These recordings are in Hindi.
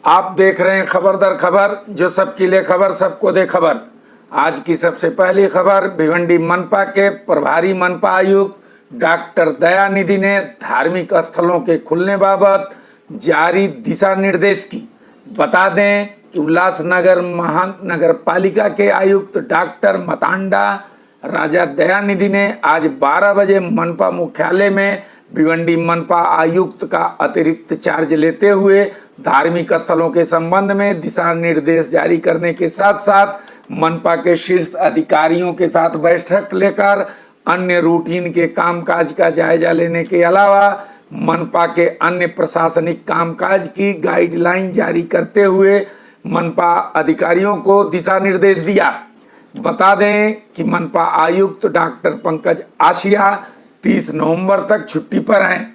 आप देख रहे हैं खबर दर खबर, जो सबके लिए खबर सबको दे खबर। आज की सबसे पहली खबर, भिवंडी मनपा के प्रभारी मनपा आयुक्त डॉक्टर दयानिधि ने धार्मिक स्थलों के खुलने बाबत जारी दिशा निर्देश की। बता दें कि उल्लासनगर महानगर पालिका के आयुक्त डॉक्टर मतांडा राजा दयानिधि ने आज 12 बजे मनपा मुख्यालय में भिवंडी मनपा आयुक्त का अतिरिक्त चार्ज लेते हुए धार्मिक स्थलों के संबंध में दिशा निर्देश जारी करने के साथ साथ मनपा के शीर्ष अधिकारियों के साथ बैठक लेकर अन्य रूटीन के कामकाज का जायजा लेने के अलावा मनपा के अन्य प्रशासनिक कामकाज की गाइडलाइन जारी करते हुए मनपा अधिकारियों को दिशा निर्देश दिया। बता दें कि मनपा आयुक्त डॉक्टर पंकज आशिया 30 नवंबर तक छुट्टी पर हैं,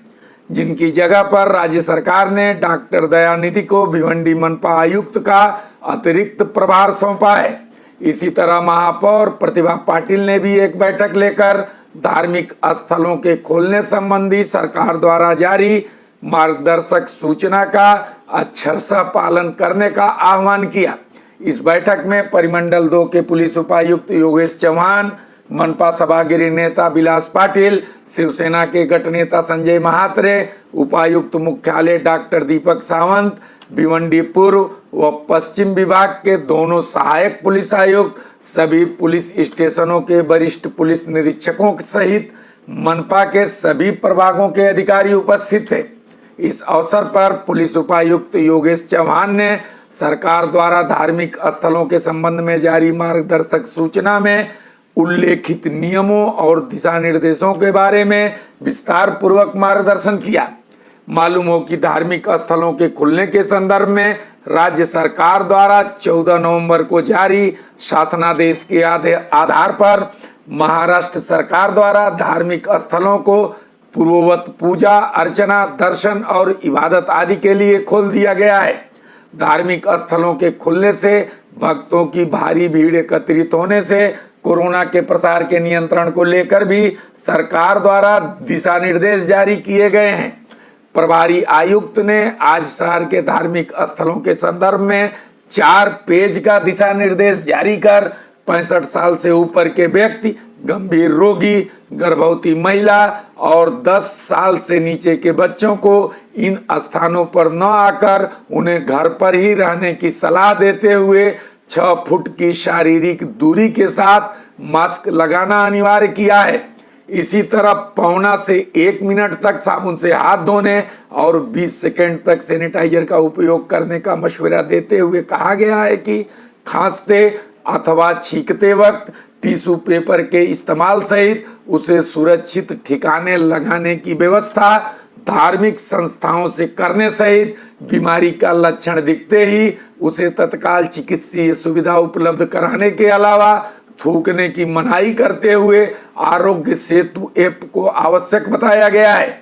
जिनकी जगह पर राज्य सरकार ने डॉक्टर दयानिधि को भिवंडी मनपा आयुक्त का अतिरिक्त प्रभार सौंपा है। इसी तरह महापौर प्रतिभा पाटिल ने भी एक बैठक लेकर धार्मिक स्थलों के खोलने संबंधी सरकार द्वारा जारी मार्गदर्शक सूचना का अक्षरशः पालन करने का आह्वान किया। इस बैठक में परिमंडल 2 के पुलिस उपायुक्त योगेश चौहान, मनपा सभागिरी नेता विलास पाटिल, शिवसेना के गट नेता संजय महात्रे, उपायुक्त मुख्यालय डॉक्टर दीपक सावंत, भिवंडी पूर्व व पश्चिम विभाग के दोनों सहायक पुलिस आयुक्त, सभी पुलिस स्टेशनों के वरिष्ठ पुलिस निरीक्षकों सहित मनपा के सभी प्रभागों के अधिकारी उपस्थित थे। इस अवसर पर पुलिस उपायुक्त योगेश चौहान ने सरकार द्वारा धार्मिक स्थलों के संबंध में जारी मार्गदर्शक सूचना में उल्लेखित नियमों और दिशा निर्देशों के बारे में विस्तार पूर्वक मार्गदर्शन किया। मालूम हो कि धार्मिक स्थलों के खुलने के संदर्भ में राज्य सरकार द्वारा 14 नवंबर को जारी शासनादेश के आधार पर महाराष्ट्र सरकार द्वारा धार्मिक स्थलों को पूर्ववत पूजा अर्चना, दर्शन और इबादत आदि के लिए खोल दिया गया है। धार्मिक स्थलों के खुलने से भक्तों की भारी भीड़ एकत्रित होने से कोरोना के प्रसार के नियंत्रण को लेकर भी सरकार द्वारा दिशा निर्देश जारी किए गए हैं। प्रभारी आयुक्त ने आज शहर के धार्मिक स्थलों के संदर्भ में 4 पेज का दिशा निर्देश जारी कर 65 साल से ऊपर के व्यक्ति, गंभीर रोगी, गर्भवती महिला और 10 साल से नीचे के बच्चों को इन स्थानों पर न आकर उन्हें घर पर ही रहने की सलाह देते हुए 6 फुट की शारीरिक दूरी के साथ मास्क लगाना अनिवार्य किया है। इसी तरह पौना से 1 मिनट तक साबुन से हाथ धोने और 20 सेकंड तक सैनिटाइजर का उपयोग करने का मशवरा देते हुए कहा गया है कि खांसते अथवा छींकते वक्त टिश्यू पेपर के इस्तेमाल सहित उसे सुरक्षित ठिकाने लगाने की व्यवस्था धार्मिक संस्थाओं से करने सहित बीमारी का लक्षण दिखते ही उसे तत्काल चिकित्सीय सुविधा उपलब्ध कराने के अलावा थूकने की मनाही करते हुए आरोग्य सेतु ऐप को आवश्यक बताया गया है।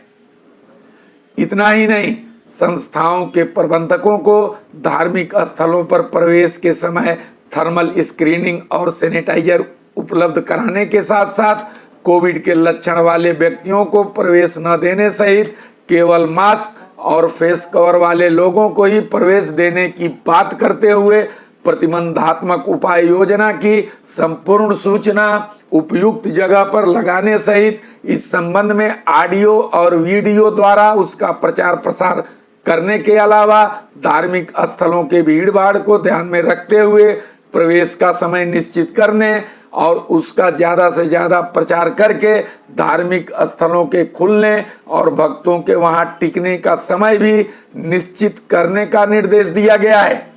इतना ही नहीं, संस्थाओं के प्रबंधकों को धार्मिक स्थलों पर प्रवेश के समय थर्मल स्क्रीनिंग और सैनिटाइजर उपलब्ध कराने के साथ साथ कोविड के लक्षण वाले व्यक्तियों को प्रवेश न देने सहित केवल मास्क और फेस कवर वाले लोगों को ही प्रवेश देने की बात करते हुए प्रतिबंधात्मक उपाय योजना की संपूर्ण सूचना उपयुक्त जगह पर लगाने सहित इस संबंध में ऑडियो और वीडियो द्वारा उसका प्रचार प्रसार करने के अलावा धार्मिक स्थलों के भीड़ भाड़ को ध्यान में रखते हुए प्रवेश का समय निश्चित करने और उसका ज़्यादा से ज़्यादा प्रचार करके धार्मिक स्थलों के खुलने और भक्तों के वहां टिकने का समय भी निश्चित करने का निर्देश दिया गया है।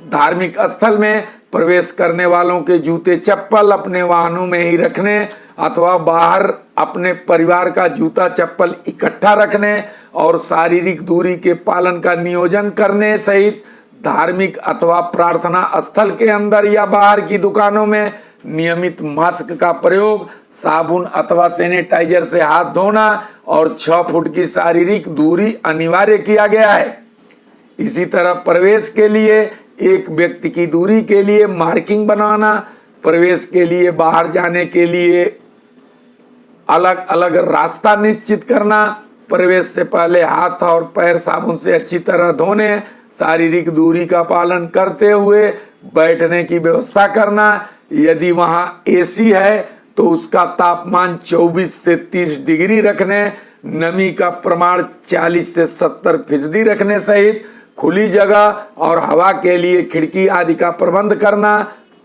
धार्मिक स्थल में प्रवेश करने वालों के जूते चप्पल अपने वाहनों में ही रखने अथवा बाहर अपने परिवार का जूता चप्पल इकट्ठा रखने और शारीरिक दूरी के पालन का नियोजन करने सहित धार्मिक अथवा प्रार्थना स्थल के अंदर या बाहर की दुकानों में नियमित मास्क का प्रयोग, साबुन अथवा सैनिटाइजर से हाथ धोना और 6 फुट की शारीरिक दूरी अनिवार्य किया गया है। इसी तरह प्रवेश के लिए एक व्यक्ति की दूरी के लिए मार्किंग बनाना, प्रवेश के लिए बाहर जाने के लिए अलग अलग रास्ता निश्चित करना प्रवेश से पहले हाथ और पैर साबुन से अच्छी तरह धोने, शारीरिक दूरी का पालन करते हुए बैठने की व्यवस्था करना। यदि वहां एसी है तो उसका तापमान 24 से 30 डिग्री रखने, नमी का प्रमाण 40 से 70% रखने सहित खुली जगह और हवा के लिए खिड़की आदि का प्रबंध करना।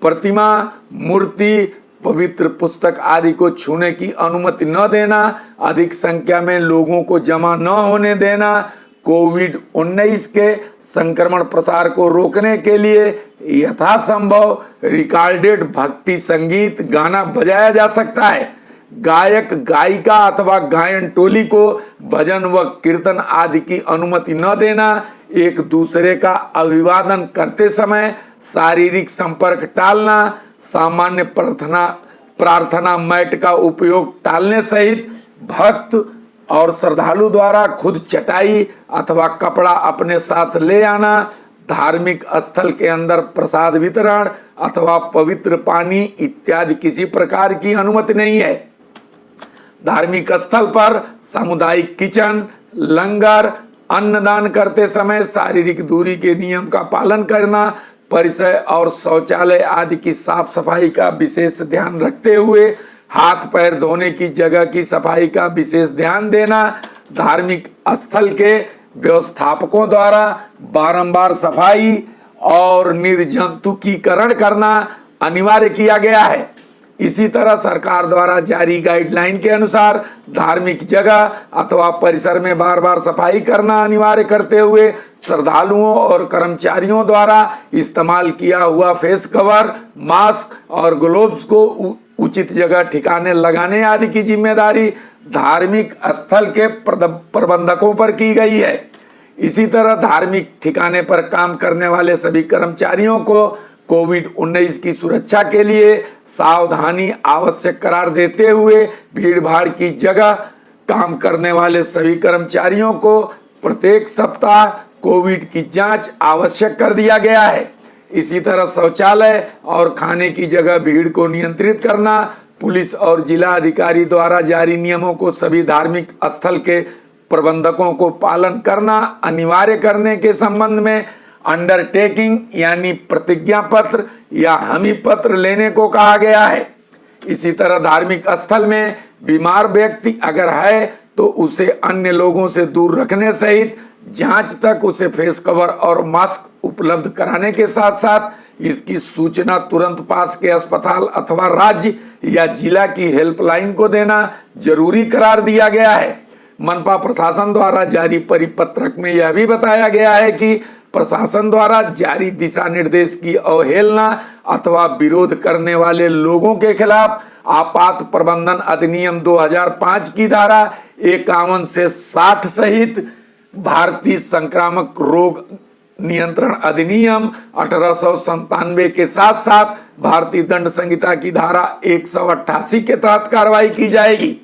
प्रतिमा, मूर्ति, पवित्र पुस्तक आदि को छूने की अनुमति न देना। अधिक संख्या में लोगों को जमा न होने देना। कोविड-19 के संक्रमण प्रसार को रोकने के लिए यथासंभव रिकॉर्डेड भक्ति संगीत गाना बजाया जा सकता है। गायक, गायिका अथवा गायन टोली को भजन व कीर्तन आदि की अनुमति न देना। एक दूसरे का अभिवादन करते समय शारीरिक संपर्क टालना। सामान्य प्रार्थना मैट का उपयोग टालने सहित भक्त और श्रद्धालु द्वारा खुद चटाई अथवा कपड़ा अपने साथ ले आना। धार्मिक स्थल के अंदर प्रसाद वितरण अथवा पवित्र पानी इत्यादि किसी प्रकार की अनुमति नहीं है। धार्मिक स्थल पर सामुदायिक किचन, लंगर, अन्नदान करते समय शारीरिक दूरी के नियम का पालन करना। परिसर और शौचालय आदि की साफ सफाई का विशेष ध्यान रखते हुए हाथ पैर धोने की जगह की सफाई का विशेष ध्यान देना। धार्मिक स्थल के व्यवस्थापकों द्वारा बारंबार सफाई और निर्जंतुकीकरण करना अनिवार्य किया गया है। इसी तरह सरकार द्वारा जारी गाइडलाइन के अनुसार धार्मिक जगह अथवा परिसर में बार बार सफाई करना अनिवार्य करते हुए श्रद्धालुओं और कर्मचारियों द्वारा इस्तेमाल किया हुआ फेस कवर, मास्क और ग्लोव्स को उचित जगह ठिकाने लगाने आदि की जिम्मेदारी धार्मिक स्थल के प्रबंधकों पर की गई है। इसी तरह धार्मिक ठिकाने पर काम करने वाले सभी कर्मचारियों को कोविड-19 की सुरक्षा के लिए सावधानी आवश्यक करार देते हुए भीड़ भाड़ की जगह काम करने वाले सभी कर्मचारियों को प्रत्येक सप्ताह कोविड की जांच आवश्यक कर दिया गया है। इसी तरह शौचालय और खाने की जगह भीड़ को नियंत्रित करना। पुलिस और जिला अधिकारी द्वारा जारी नियमों को सभी धार्मिक स्थल के प्रबंधकों को पालन करना अनिवार्य करने के संबंध में अंडरटेकिंग यानी प्रतिज्ञा पत्र या हमी पत्र लेने को कहा गया है। इसी तरह धार्मिक स्थल में बीमार व्यक्ति अगर है तो उसे अन्य लोगों से दूर रखने सहित जांच तक उसे फेस कवर और मास्क उपलब्ध कराने के साथ साथ इसकी सूचना तुरंत पास के अस्पताल अथवा राज्य या जिला की हेल्पलाइन को देना जरूरी करार दिया गया है। मनपा प्रशासन द्वारा जारी परिपत्रक में यह भी बताया गया है कि प्रशासन द्वारा जारी दिशा निर्देश की अवहेलना अथवा विरोध करने वाले लोगों के खिलाफ आपात प्रबंधन अधिनियम 2005 की धारा 51 से 60 सहित भारतीय संक्रामक रोग नियंत्रण अधिनियम 1897 के साथ साथ भारतीय दंड संहिता की धारा 188 के तहत कार्रवाई की जाएगी।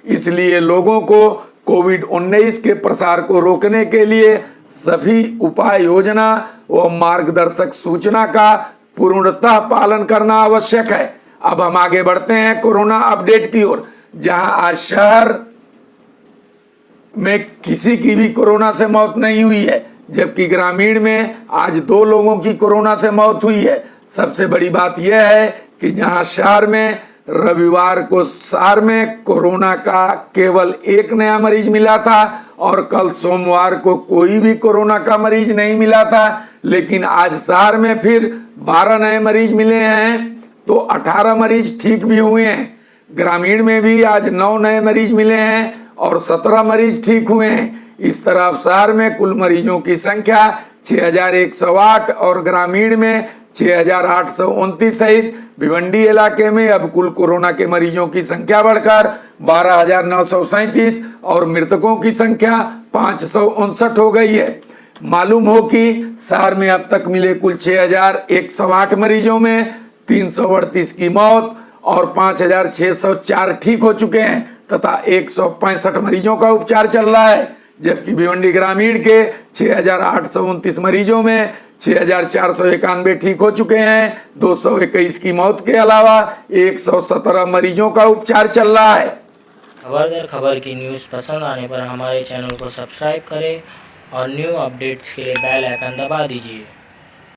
इसलिए लोगों को कोविड-19 के प्रसार को रोकने के लिए सभी उपाय योजना व मार्गदर्शक सूचना का पूर्णतः पालन करना आवश्यक है। अब हम आगे बढ़ते हैं कोरोना अपडेट की ओर, जहां आज शहर में किसी की भी कोरोना से मौत नहीं हुई है, जबकि ग्रामीण में आज 2 लोगों की कोरोना से मौत हुई है। सबसे बड़ी बात यह है कि जहां शहर में रविवार को शहर में कोरोना का केवल 1 नया मरीज मिला था और कल सोमवार को कोई भी कोरोना का मरीज नहीं मिला था, लेकिन आज शहर में फिर 12 नए मरीज मिले हैं तो 18 मरीज ठीक भी हुए हैं। ग्रामीण में भी आज 9 नए मरीज मिले हैं और 17 मरीज ठीक हुए हैं। इस तरह शहर में कुल मरीजों की संख्या 6108 और ग्रामीण में 6829 सहित भिवंडी इलाके में अब कुल कोरोना के मरीजों की संख्या बढ़कर 12937 और मृतकों की संख्या 559 हो गई है। मालूम हो कि शहर में अब तक मिले कुल 6108 मरीजों में 338 की मौत और 5604 ठीक हो चुके हैं तथा 165 मरीजों का उपचार चल रहा है, जबकि भिवंडी ग्रामीण के 6829 मरीजों में 6491 ठीक हो चुके हैं। 221 की मौत के अलावा 117 मरीजों का उपचार चल रहा है। खबर दर खबर की न्यूज़ पसंद आने पर हमारे चैनल को सब्सक्राइब करें और न्यू अपडेट्स के लिए बेल आइकन दबा दीजिए।